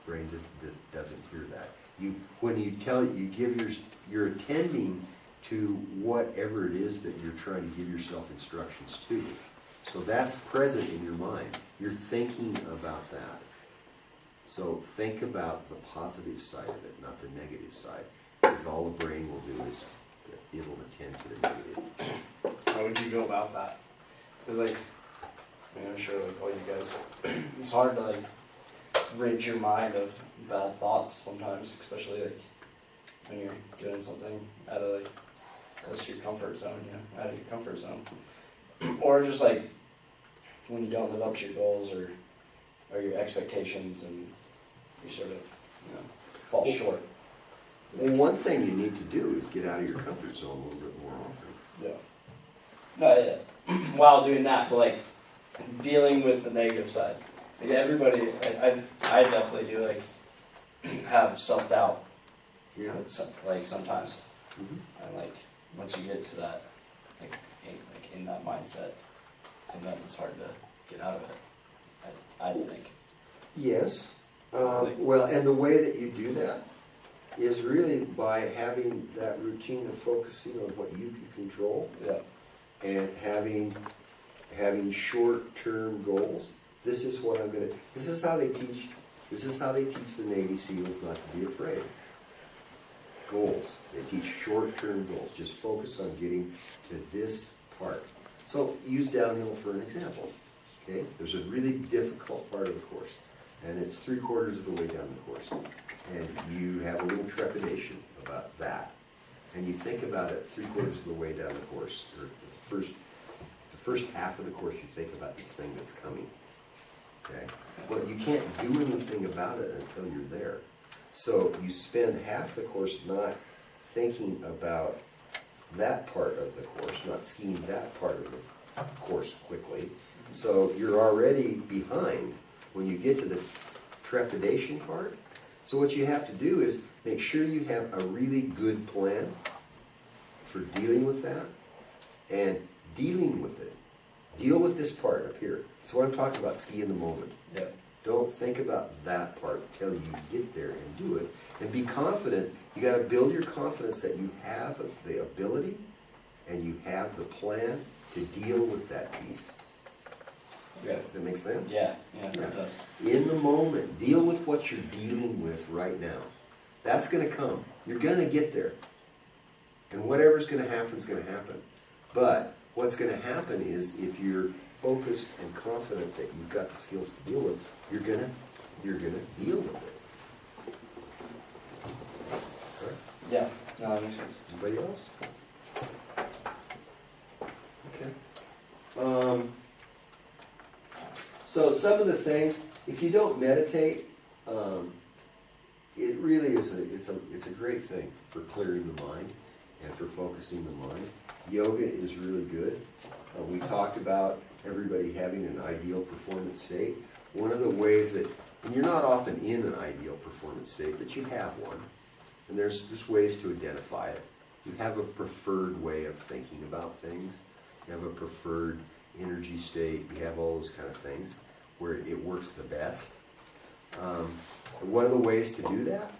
Brain just doesn't hear that. When you're attending to whatever it is that you're trying to give yourself instructions to. So that's present in your mind. You're thinking about that. So think about the positive side of it, not the negative side. Because all the brain will do is it'll attend to the negative. How would you go about that? Because like, I mean, I'm sure like all you guys, it's hard to like rid your mind of bad thoughts sometimes, especially like when you're doing something out of like close to your comfort zone, you know, out of your comfort zone, or just like when you don't live up to your goals or your expectations, and you sort of, you know, fall short. Well, one thing you need to do is get out of your comfort zone a little bit more often. Yeah. No, yeah. While doing that, but like dealing with the negative side. Like everybody, I definitely do like have self-doubt. Yeah. Like sometimes, Mm-hmm. and like once you get to that, like in that mindset, sometimes it's hard to get out of it. I think. Yes. Well, and the way that you do that is really by having that routine of focusing on what you can control Yeah. and having short-term goals. This is what I'm going to. This is how they teach. This is how they teach the Navy SEALs not to be afraid. Goals. They teach short-term goals. Just focus on getting to this part. So use downhill for an example. Okay, there's a really difficult part of the course, and it's 3/4 of the way down the course, and you have a little trepidation about that, and you think about it 3/4 of the way down the course, or the first half of the course. You think about this thing that's coming. Okay, well, you can't do anything about it until you're there. So you spend half the course not thinking about that part of the course, not skiing that part of the course quickly. So you're already behind when you get to the trepidation part. So what you have to do is make sure you have a really good plan for dealing with that and dealing with it. Deal with this part up here. So what I'm talking about, ski in the moment. Yeah. Don't think about that part until you get there and do it. And be confident. You got to build your confidence that you have the ability and you have the plan to deal with that piece. Okay. That makes sense? Yeah. It does. In the moment, deal with what you're dealing with right now. That's going to come. You're going to get there. And whatever's going to happen is going to happen. But what's going to happen is if you're focused and confident that you've got the skills to deal with, you're gonna deal with it. Okay? Yeah. No, that makes sense. Anybody else? Okay. So some of the things, if you don't meditate, it really is it's a great thing for clearing the mind and for focusing the mind. Yoga is really good. We talked about everybody having an ideal performance state. One of the ways that, and you're not often in an ideal performance state, but you have one. And there's just ways to identify it. You have a preferred way of thinking about things. You have a preferred energy state. You have all those kind of things where it works the best. One of the ways to do that,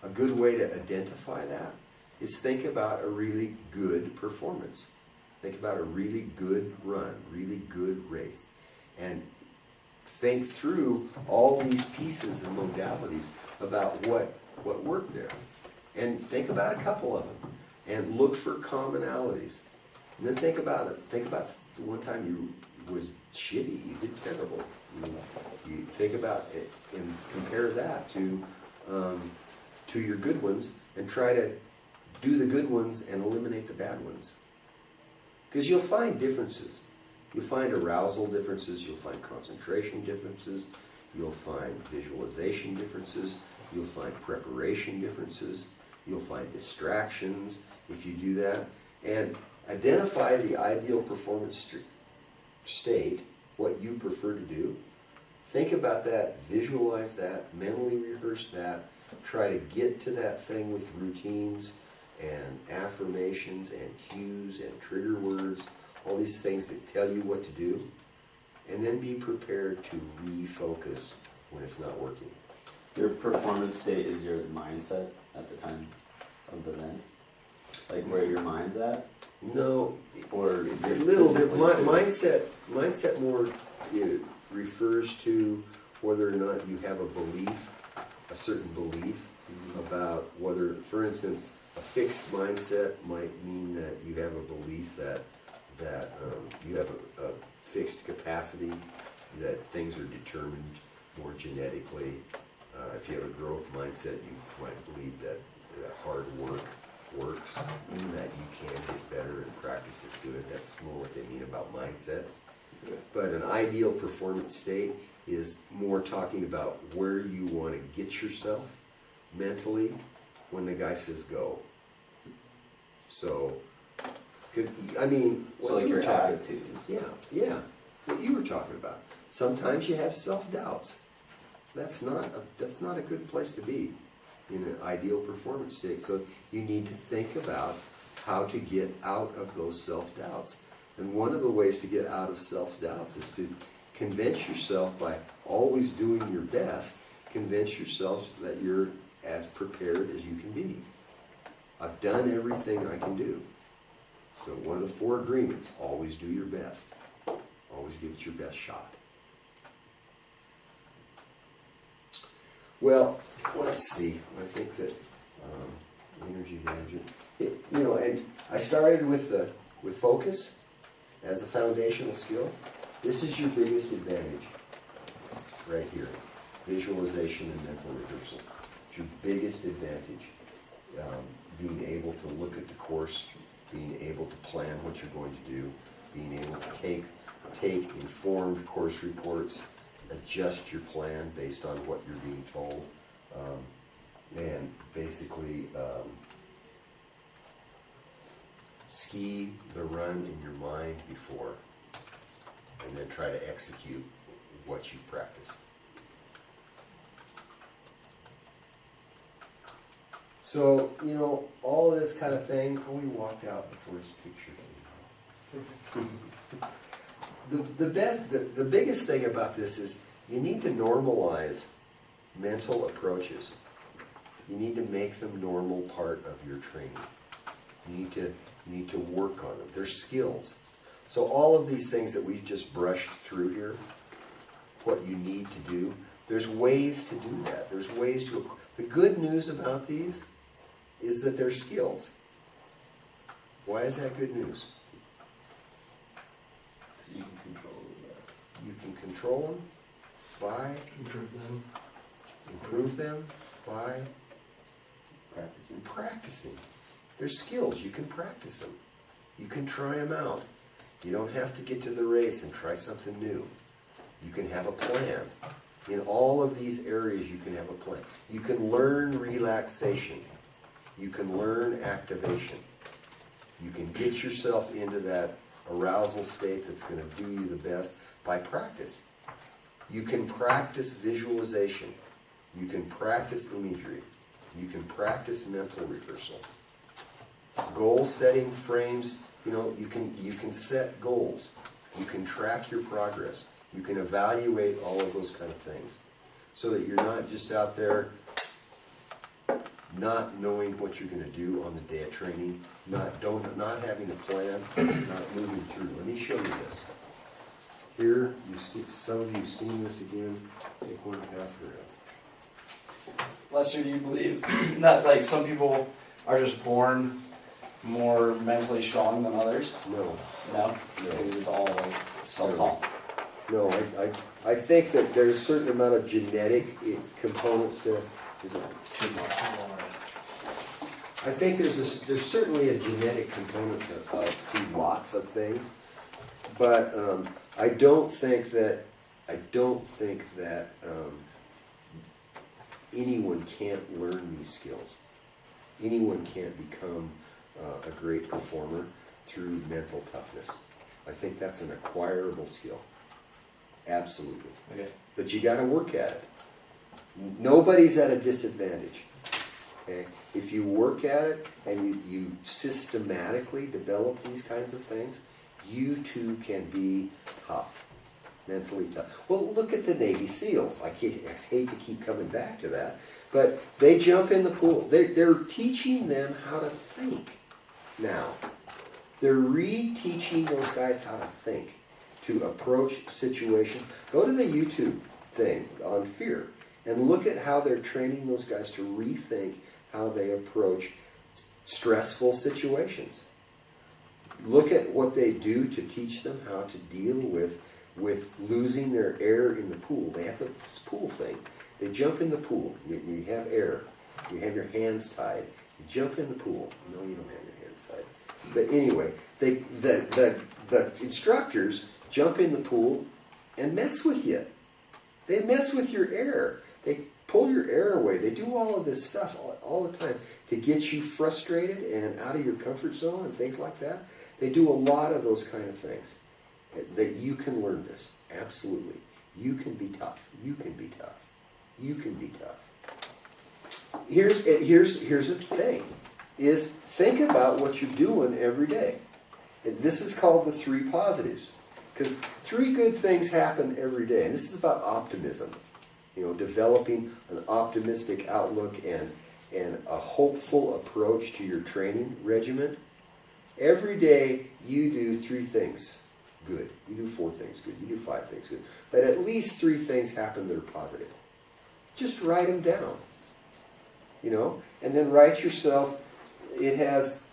a good way to identify that, is think about a really good performance. Think about a really good run, really good race. And think through all these pieces and modalities about what worked there. And think about a couple of them. And look for commonalities. And then think about it. Think about the one time you was shitty, you did terrible. You think about it and compare that to your good ones and try to do the good ones and eliminate the bad ones. Because you'll find differences. You'll find arousal differences, you'll find concentration differences, you'll find visualization differences, you'll find preparation differences, you'll find distractions if you do that. And identify the ideal performance state, what you prefer to do. Think about that, visualize that, mentally rehearse that, try to get to that thing with routines and affirmations and cues and trigger words, all these things that tell you what to do, and then be prepared to refocus when it's not working. Your performance state is your mindset at the time of the event? Like where your mind's at? No, Or a little bit. physically? Mindset more refers to whether or not you have a belief, a certain belief about whether, for instance, a fixed mindset might mean that you have a belief that you have a fixed capacity, that things are determined more genetically. If you have a growth mindset, you might believe that hard work works, and that you can get better and practice is good. That's more what they mean about mindsets. But an ideal performance state is more talking about where you want to get yourself mentally when the guy says go. So, cause, I mean, what So like you were your talking, attitudes. yeah, what you were talking about. Sometimes you have self-doubts. That's not a good place to be in an ideal performance state. So you need to think about how to get out of those self-doubts. And one of the ways to get out of self-doubts is to convince yourself by always doing your best, convince yourself that you're as prepared as you can be. I've done everything I can do. So one of the 4 agreements, always do your best. Always give it your best shot. Well, let's see. I think that energy management. And I started with focus as a foundational skill. This is your biggest advantage, right here. Visualization and mental rehearsal. It's your biggest advantage. Being able to look at the course, being able to plan what you're going to do, being able to take informed course reports, adjust your plan based on what you're being told, and basically ski the run in your mind before, and then try to execute what you practiced. So, all of this kind of thing, we walked out before his picture. The biggest thing about this is you need to normalize mental approaches. You need to make them normal part of your training. You need to work on them. They're skills. So all of these things that we've just brushed through here, what you need to do, there's ways to do that. There's ways to. The good news about these is that they're skills. Why is that good news? You can control that. You can control them by improve them by practicing. They're skills. You can practice them. You can try them out. You don't have to get to the race and try something new. You can have a plan. In all of these areas, you can have a plan. You can learn relaxation. You can learn activation. You can get yourself into that arousal state that's going to do you the best by practice. You can practice visualization. You can practice imagery. You can practice mental rehearsal. Goal setting frames, you can set goals. You can track your progress. You can evaluate all of those kind of things so that you're not just out there not knowing what you're going to do on the day of training, not having a plan, not moving through. Let me show you this. Here, some of you have seen this again. Take one and pass it around. Lester, do you believe that some people are just born more mentally strong than others? No. No? It's all self-taught. No, I think that there's a certain amount of genetic components to. Is it too much? I think there's certainly a genetic component to lots of things, but I don't think that anyone can't learn these skills. Anyone can't become a great performer through mental toughness. I think that's an acquirable skill. Absolutely. Okay. But you got to work at it. Nobody's at a disadvantage. Okay? If you work at it and you systematically develop these kinds of things, you too can be tough. Mentally tough. Well, look at the Navy SEALs. I hate to keep coming back to that, but they jump in the pool. They're teaching them how to think now. They're reteaching those guys how to think, to approach situations. Go to the YouTube thing on fear and look at how they're training those guys to rethink how they approach stressful situations. Look at what they do to teach them how to deal with losing their air in the pool. They have this pool thing. They jump in the pool. You have air. You have your hands tied. You jump in the pool. No, you don't have your hands tied. But anyway, the instructors jump in the pool and mess with you. They mess with your air. They pull your air away. They do all of this stuff all the time to get you frustrated and out of your comfort zone and things like that. They do a lot of those kind of things. That you can learn this. Absolutely. You can be tough. You can be tough. You can be tough. Here's the thing, is think about what you're doing every day. And this is called the 3 positives. Because 3 good things happen every day. And this is about optimism. You know, developing an optimistic outlook and a hopeful approach to your training regimen. Every day you do 3 things good. You do 4 things good. You do 5 things good. But at least 3 things happen that are positive. Just write them down. You know? And then write yourself, it has,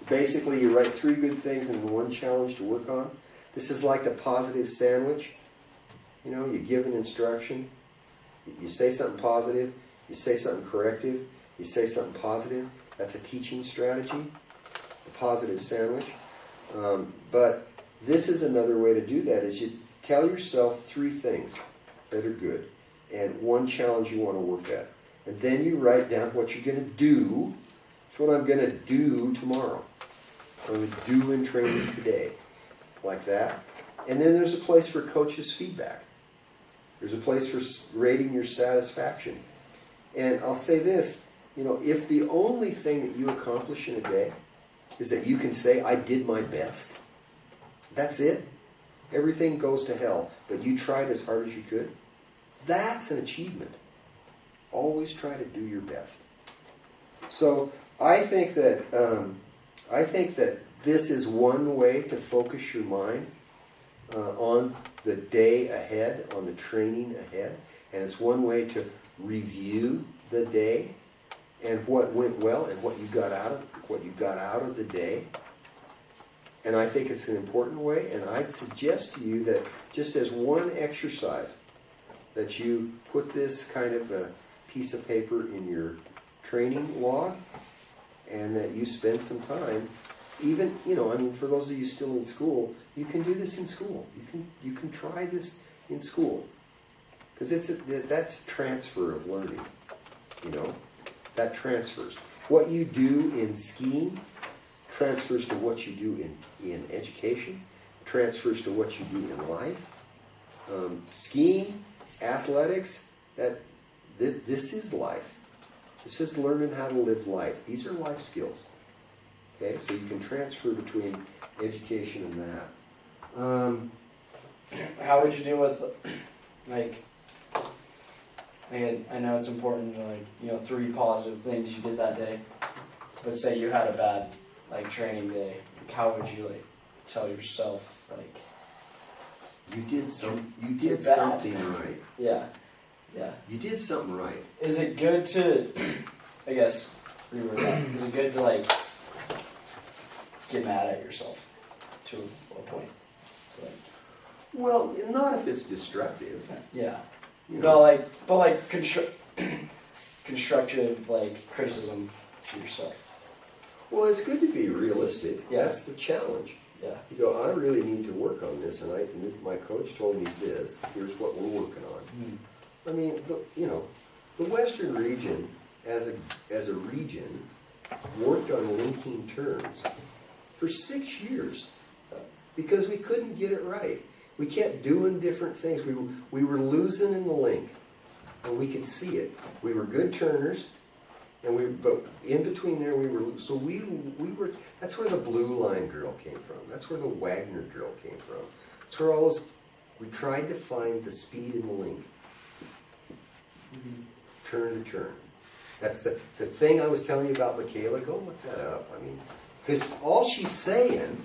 basically you write 3 good things and 1 challenge to work on. This is like the positive sandwich. You know, you give an instruction. You say something positive. You say something corrective. You say something positive. That's a teaching strategy. The positive sandwich. But this is another way to do that, is you tell yourself 3 things that are good and 1 challenge you want to work at. And then you write down what you're going to do. It's what I'm going to do tomorrow. What I'm going to do in training today. Like that. And then there's a place for coaches' feedback. There's a place for rating your satisfaction. And I'll say this, you know, if the only thing that you accomplish in a day is that you can say, I did my best, that's it. Everything goes to hell, but you tried as hard as you could. That's an achievement. Always try to do your best. So I think that this is one way to focus your mind on the day ahead, on the training ahead, and it's one way to review the day and what went well and what you got out of the day. And I think it's an important way, and I'd suggest to you that just as one exercise, that you put this kind of a piece of paper in your training log, and that you spend some time, even, you know, I mean, for those of you still in school, you can do this in school. You can try this in school, because that's transfer of learning. You know, that transfers. What you do in skiing transfers to what you do in education, transfers to what you do in life. Skiing, athletics, this is life. This is learning how to live life. These are life skills. Okay, so you can transfer between education and that. How would you deal with, like, I know it's important to, like, you know, 3 positive things you did that day, but say you had a bad, like, training day. Like, how would you, like, tell yourself, like, you did bad. something right. Yeah. You did something right. Is it good to, I guess, reword that. Is it good to, like, get mad at yourself to a point? So, like, Well, not if it's destructive. yeah. You No, know. like, but like constructive, like, criticism to yourself. Well, it's good to be realistic. Yeah. That's the challenge. Yeah. You go, I really need to work on this, and my coach told me this. Here's what we're working on. I mean, the Western region, as a region, worked on linking turns for 6 years because we couldn't get it right. We kept doing different things. We were losing in the link, and we could see it. We were good turners, but in between there we were. So we were. That's where the blue line drill came from. That's where the Wagner drill came from. That's where all those We tried to find the speed in the link, turn to turn. That's the thing I was telling you about Michaela. Go look that up. I mean, because all she's saying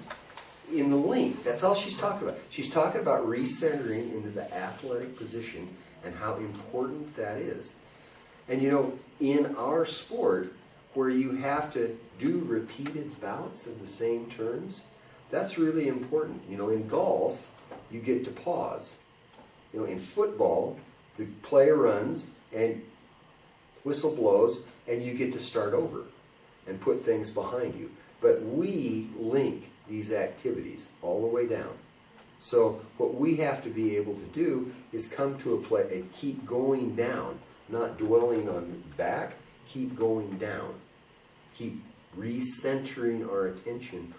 in the link, that's all she's talking about. She's talking about recentering into the athletic position and how important that is. And you know, in our sport, where you have to do repeated bouts of the same turns, that's really important. You know, in golf, you get to pause. You know, in football, the player runs and whistle blows, and you get to start over and put things behind you. But we link these activities all the way down. So what we have to be able to do is come to a place and keep going down, not dwelling on back, keep going down. Keep recentering our attention